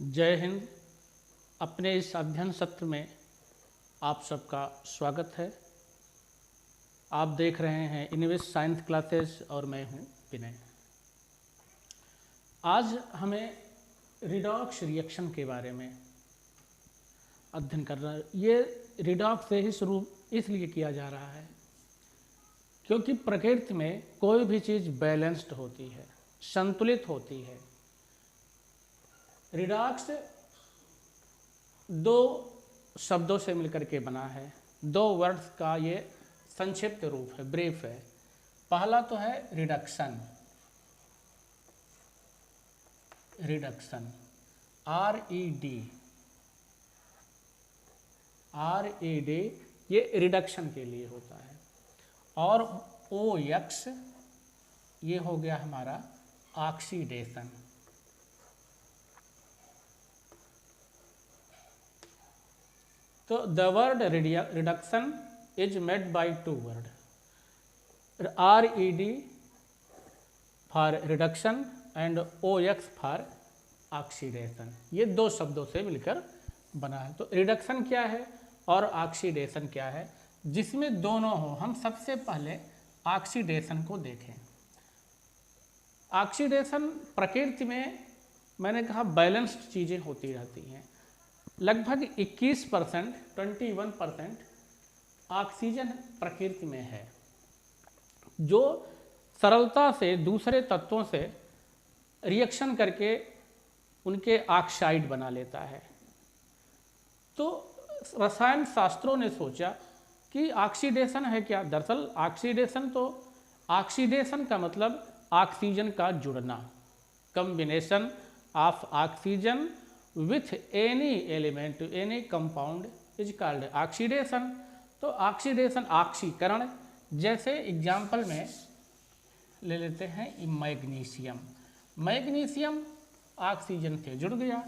जय हिंद। अपने इस अध्ययन सत्र में आप सबका स्वागत है। आप देख रहे हैं इनवेस्ट साइंस क्लासेस और मैं हूं विनय। आज हमें रिडॉक्स रिएक्शन के बारे में अध्ययन करना है। ये रिडॉक्स से ही शुरू इसलिए किया जा रहा है क्योंकि प्रकृति में कोई भी चीज़ बैलेंस्ड होती है, संतुलित होती है। रिडॉक्स दो शब्दों से मिलकर के बना है, दो वर्ड्स का ये संक्षिप्त रूप है, ब्रीफ है। पहला तो है रिडक्शन, रिडक्शन RED ये रिडक्शन के लिए होता है। और OX ये हो गया हमारा ऑक्सीडेशन। तो the word reduction is made by two word, RED for reduction and OX for oxidation. ये दो शब्दों से मिलकर बना है। तो रिडक्शन क्या है और ऑक्सीडेशन क्या है, जिसमें दोनों हो। हम सबसे पहले ऑक्सीडेशन को देखें। ऑक्सीडेशन प्रकृति में मैंने कहा बैलेंस्ड चीज़ें होती रहती हैं। लगभग 21%, 21% ऑक्सीजन प्रकृति में है जो सरलता से दूसरे तत्वों से रिएक्शन करके उनके ऑक्साइड बना लेता है। तो रसायन शास्त्रों ने सोचा कि ऑक्सीडेशन है क्या। दरअसल ऑक्सीडेशन का मतलब ऑक्सीजन का जुड़ना, combination of oxygen with any element any compound is called oxidation. तो ऑक्सीडेशन ऑक्सीकरण, जैसे एग्जाम्पल में ले लेते हैं मैग्नीशियम। मैग्नीशियम ऑक्सीजन से जुड़ गया,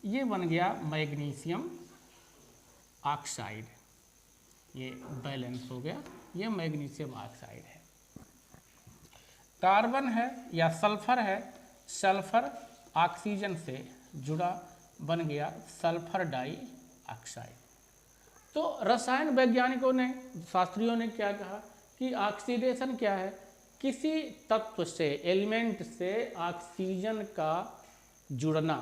ये बन गया मैग्नीशियम ऑक्साइड, ये बैलेंस हो गया, ये मैग्नीशियम ऑक्साइड है। कार्बन है या सल्फर है, सल्फर ऑक्सीजन से जुड़ा, बन गया सल्फर डाइऑक्साइड। तो रसायन वैज्ञानिकों ने, शास्त्रियों ने क्या कहा कि ऑक्सीडेशन क्या है, किसी तत्व से, एलिमेंट से ऑक्सीजन का जुड़ना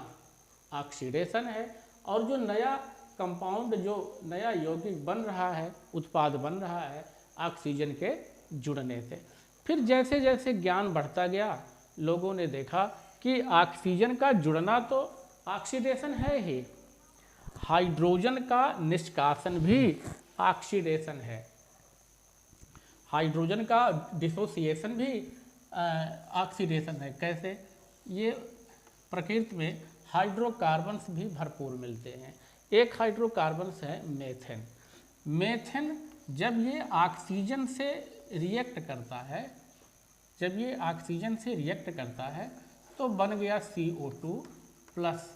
ऑक्सीडेशन है। और जो नया कंपाउंड, जो नया यौगिक बन रहा है, उत्पाद बन रहा है ऑक्सीजन के जुड़ने से। फिर जैसे जैसे ज्ञान बढ़ता गया, लोगों ने देखा कि ऑक्सीजन का जुड़ना तो ऑक्सीडेशन है ही, हाइड्रोजन का निष्कासन भी ऑक्सीडेशन है, हाइड्रोजन का डिसोसिएशन भी ऑक्सीडेशन है। कैसे? ये प्रकृति में हाइड्रोकार्बन्स भी भरपूर मिलते हैं। एक हाइड्रोकार्बन्स है मेथेन। मेथेन जब ये ऑक्सीजन से रिएक्ट करता है, जब ये ऑक्सीजन से रिएक्ट करता है तो बन गया CO2 प्लस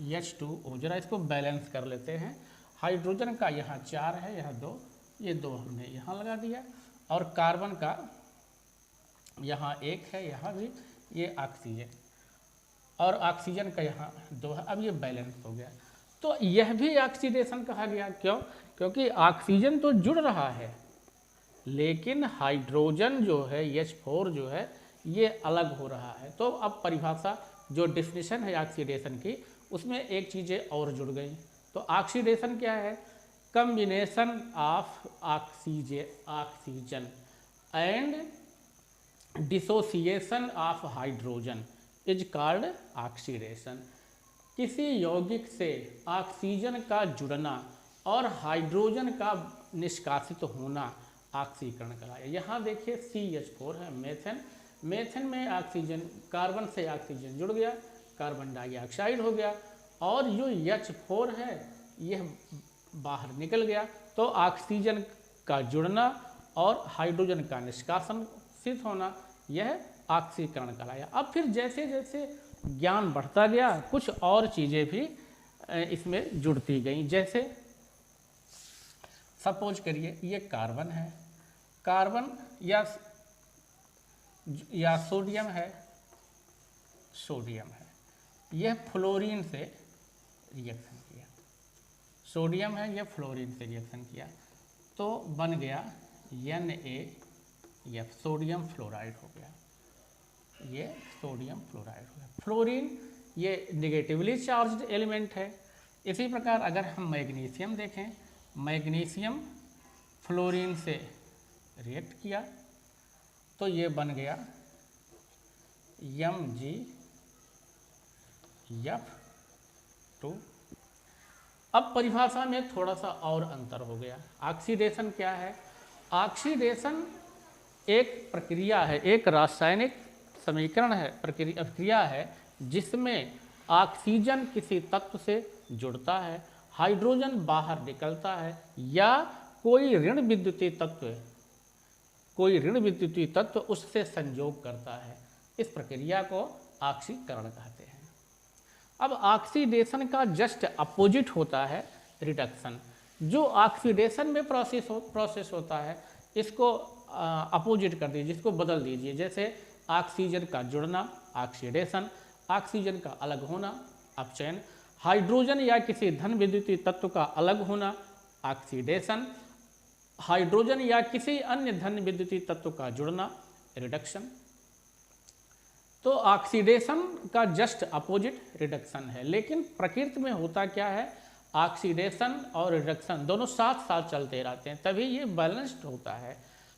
H2O। जरा इसको बैलेंस कर लेते हैं। हाइड्रोजन का यहाँ 4 है, यहाँ 2, ये 2 हमने यहाँ लगा दिया, और कार्बन का यहाँ 1 है, यहाँ भी, ये ऑक्सीजन, और ऑक्सीजन का यहाँ 2 है। अब ये बैलेंस हो गया। तो यह भी ऑक्सीडेशन कहा गया। क्यों? क्योंकि ऑक्सीजन तो जुड़ रहा है, लेकिन हाइड्रोजन जो है, H4 जो है, ये अलग हो रहा है। तो अब परिभाषा, जो डेफिनेशन है ऑक्सीडेशन की, उसमें एक चीज़ें और जुड़ गई। तो ऑक्सीडेशन क्या है? Combination of oxygen and dissociation of hydrogen is called oxidation. किसी यौगिक से ऑक्सीजन का जुड़ना और हाइड्रोजन का निष्कासित होना ऑक्सीकरण कहलाया। यहाँ देखिए CH4 है, मेथेन। मेथेन में ऑक्सीजन, कार्बन से ऑक्सीजन जुड़ गया, कार्बन डाइऑक्साइड हो गया, और जो H4 है यह बाहर निकल गया। तो ऑक्सीजन का जुड़ना और हाइड्रोजन का निष्कासन सिद्ध होना, यह ऑक्सीकरण कहलाया। अब फिर जैसे जैसे ज्ञान बढ़ता गया, कुछ और चीज़ें भी इसमें जुड़ती गई। जैसे सपोज करिए ये कार्बन है, कार्बन या सोडियम है, सोडियम है, यह फ्लोरीन से रिएक्शन किया, सोडियम है, यह फ्लोरीन से रिएक्शन किया, तो बन गया NaF, सोडियम फ्लोराइड हो गया, ये सोडियम फ्लोराइड हो गया। फ्लोरीन ये निगेटिवली चार्ज्ड एलिमेंट है। इसी प्रकार अगर हम मैग्नीशियम देखें, मैग्नीशियम फ्लोरीन से रिएक्ट किया तो ये बन गया MgF2। अब परिभाषा में थोड़ा सा और अंतर हो गया। ऑक्सीडेशन क्या है? ऑक्सीडेशन एक प्रक्रिया है, एक रासायनिक समीकरण है, प्रक्रिया है जिसमें ऑक्सीजन किसी तत्व से जुड़ता है, हाइड्रोजन बाहर निकलता है, या कोई ऋण विद्युतीय तत्व उससे संयोग करता है। इस प्रक्रिया को ऑक्सीकरण कहते हैं। अब ऑक्सीडेशन का जस्ट अपोजिट होता है रिडक्शन। जो ऑक्सीडेशन में प्रोसेस होता है इसको अपोजिट कर दीजिए, इसको बदल दीजिए। जैसे ऑक्सीजन का जुड़ना ऑक्सीडेशन, ऑक्सीजन का अलग होना अपचयन, हाइड्रोजन या किसी धन विद्युतीय तत्व का अलग होना ऑक्सीडेशन, हाइड्रोजन या किसी अन्य धन विद्युतीय तत्व का जुड़ना रिडक्शन। तो ऑक्सीडेशन का जस्ट अपोजिट रिडक्शन है। लेकिन प्रकृति में होता क्या है, ऑक्सीडेशन और रिडक्शन दोनों साथ साथ चलते रहते हैं, तभी ये बैलेंस्ड होता है।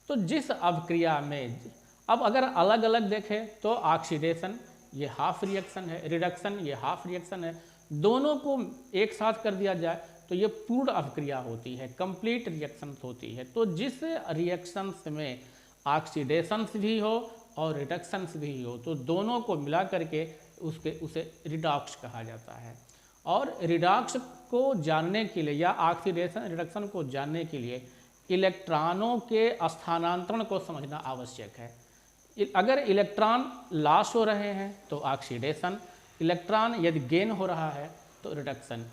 तो जिस अभिक्रिया में अब अगर अलग अलग देखें तो ऑक्सीडेशन ये हाफ रिएक्शन है, रिडक्शन ये हाफ रिएक्शन है, दोनों को एक साथ कर दिया जाए तो ये पूर्ण अभिक्रिया होती है, कंप्लीट रिएक्शन होती है। तो जिस रिएक्शंस में ऑक्सीडेशंस भी हो और रिडक्शंस भी हो तो दोनों को मिला करके उसे रिडॉक्स कहा जाता है। और रिडॉक्स को जानने के लिए या ऑक्सीडेशन रिडक्शन को जानने के लिए इलेक्ट्रॉनों के स्थानांतरण को समझना आवश्यक है। अगर इलेक्ट्रॉन लॉस हो रहे हैं तो ऑक्सीडेशन, इलेक्ट्रॉन यदि गेन हो रहा है तो रिडक्शन।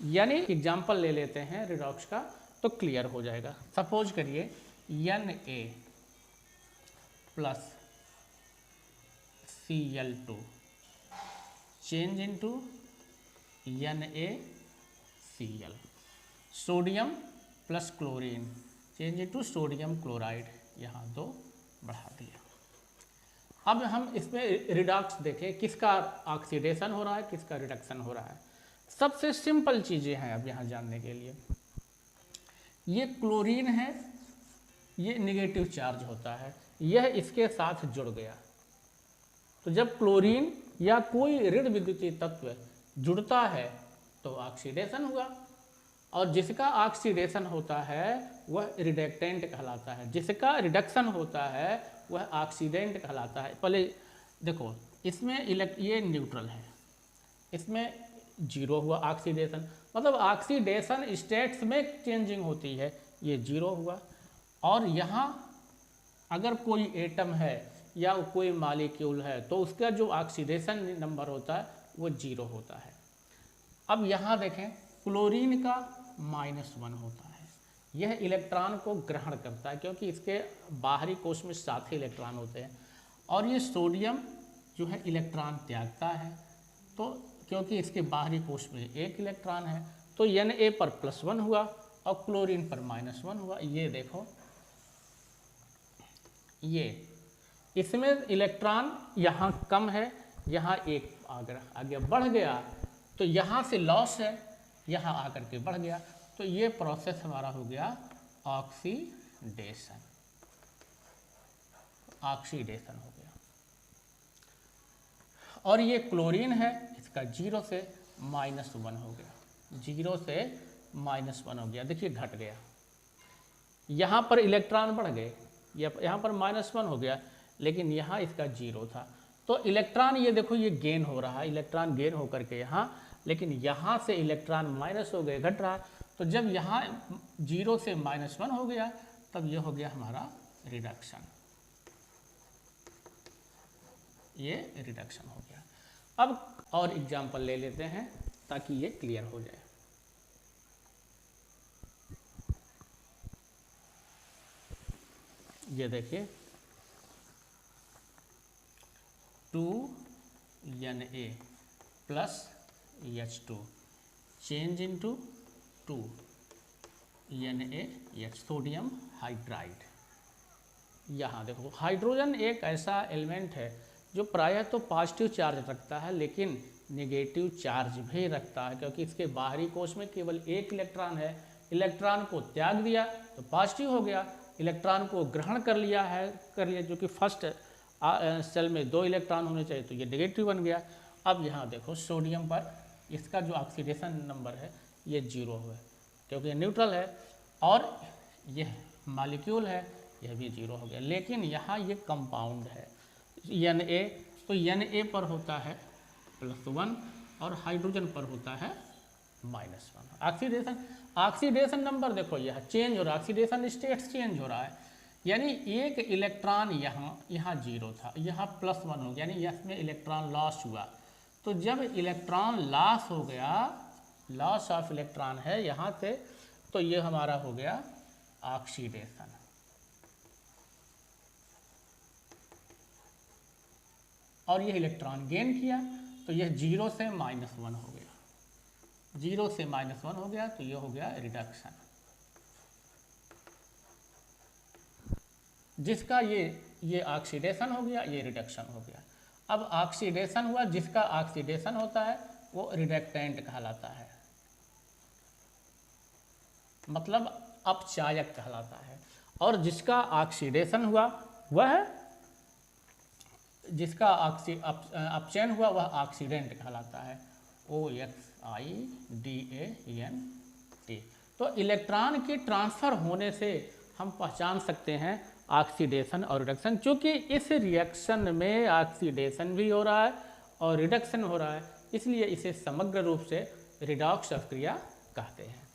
यानी एग्जाम्पल ले लेते हैं रिडॉक्स का तो क्लियर हो जाएगा। सपोज करिए Na plus Cl2 change into NaCl, sodium plus chlorine change into sodium chloride, यहाँ 2 बढ़ा दिया। अब हम इसमें रिडॉक्स देखें, किसका ऑक्सीडेशन हो रहा है, किसका रिडक्शन हो रहा है। सबसे सिंपल चीज़ें हैं अब यहाँ जानने के लिए। ये क्लोरीन है, ये निगेटिव चार्ज होता है, यह इसके साथ जुड़ गया। तो जब क्लोरीन या कोई ऋण विद्युतीय तत्व जुड़ता है तो ऑक्सीडेशन हुआ, और जिसका ऑक्सीडेशन होता है वह रिडक्टेंट कहलाता है, जिसका रिडक्शन होता है वह ऑक्सीडेंट कहलाता है। पहले देखो इसमें ये न्यूट्रल है, इसमें 0 हुआ ऑक्सीडेशन, मतलब ऑक्सीडेशन स्टेट्स में चेंजिंग होती है, ये 0 हुआ। और यहाँ अगर कोई एटम है या कोई मॉलिक्यूल है तो उसका जो ऑक्सीडेशन नंबर होता है वो 0 होता है। अब यहाँ देखें क्लोरीन का -1 होता है, यह इलेक्ट्रॉन को ग्रहण करता है क्योंकि इसके बाहरी कोश में 7 ही इलेक्ट्रॉन होते हैं। और ये सोडियम जो है इलेक्ट्रॉन त्यागता है, तो क्योंकि इसके बाहरी कोश में 1 इलेक्ट्रॉन है, तो Na पर +1 हुआ और क्लोरीन पर -1 हुआ। ये देखो ये इसमें इलेक्ट्रॉन यहाँ कम है, यहाँ 1 आगे बढ़ गया, तो यहाँ से लॉस है, यहाँ आकर के बढ़ गया, तो ये प्रोसेस हमारा हो गया ऑक्सीडेशन, ऑक्सीडेशन हो गया। और ये क्लोरीन है, इसका 0 से -1 हो गया, 0 से -1 हो गया, देखिए घट गया। यहाँ पर इलेक्ट्रॉन बढ़ गए, यहाँ पर -1 हो गया, लेकिन यहाँ इसका 0 था, तो इलेक्ट्रॉन ये देखो ये गेन हो रहा है, इलेक्ट्रॉन गेन होकर के यहाँ, लेकिन यहाँ से इलेक्ट्रॉन माइनस हो गए, घट रहा। तो जब यहाँ 0 से -1 हो गया तब ये हो गया हमारा रिडक्शन, ये रिडक्शन हो गया। अब और एग्जाम्पल ले लेते हैं ताकि ये क्लियर हो जाए। ये देखिए 2Na plus H2 change into 2 NaH sodium hydride. यहाँ देखो हाइड्रोजन एक ऐसा एलिमेंट है जो प्रायः तो पॉजिटिव चार्ज रखता है लेकिन नेगेटिव चार्ज भी रखता है, क्योंकि इसके बाहरी कोश में केवल एक इलेक्ट्रॉन है। इलेक्ट्रॉन को त्याग दिया तो पॉजिटिव हो गया, इलेक्ट्रॉन को ग्रहण कर लिया जो कि फर्स्ट सेल में 2 इलेक्ट्रॉन होने चाहिए तो ये नेगेटिव बन गया। अब यहाँ देखो सोडियम पर इसका जो ऑक्सीडेशन नंबर है ये 0 है, क्योंकि ये न्यूट्रल है, और यह मॉलिक्यूल है यह भी 0 हो गया। लेकिन यहाँ ये कंपाउंड है Na, तो Na पर होता है +1 और हाइड्रोजन पर होता है -1। ऑक्सीडेशन नंबर देखो यह चेंज हो रहा है, ऑक्सीडेशन स्टेट्स चेंज हो रहा है, यानी एक इलेक्ट्रॉन यहाँ 0 था, यहाँ +1 हो गया, यानी इसमें इलेक्ट्रॉन लॉस हुआ। तो जब इलेक्ट्रॉन लॉस हो गया, लॉस ऑफ इलेक्ट्रॉन है यहाँ से, तो ये हमारा हो गया ऑक्सीडेशन। और ये इलेक्ट्रॉन गेन किया तो यह 0 से -1 हो गया, 0 से -1 हो गया, तो ये हो गया रिडक्शन, जिसका ये ऑक्सीडेशन हो गया, ये रिडक्शन हो गया। अब ऑक्सीडेशन हुआ, जिसका ऑक्सीडेशन होता है वो रिडक्टेंट कहलाता है, मतलब अपचायक कहलाता है। और जिसका ऑक्सीडेशन हुआ वह, जिसका अपचयन हुआ वह ऑक्सीडेंट कहलाता है, OXIDANT। तो इलेक्ट्रॉन के ट्रांसफ़र होने से हम पहचान सकते हैं ऑक्सीडेशन और रिडक्शन। चूँकि इस रिएक्शन में ऑक्सीडेशन भी हो रहा है और रिडक्शन हो रहा है, इसलिए इसे समग्र रूप से रिडॉक्स अभिक्रिया कहते हैं।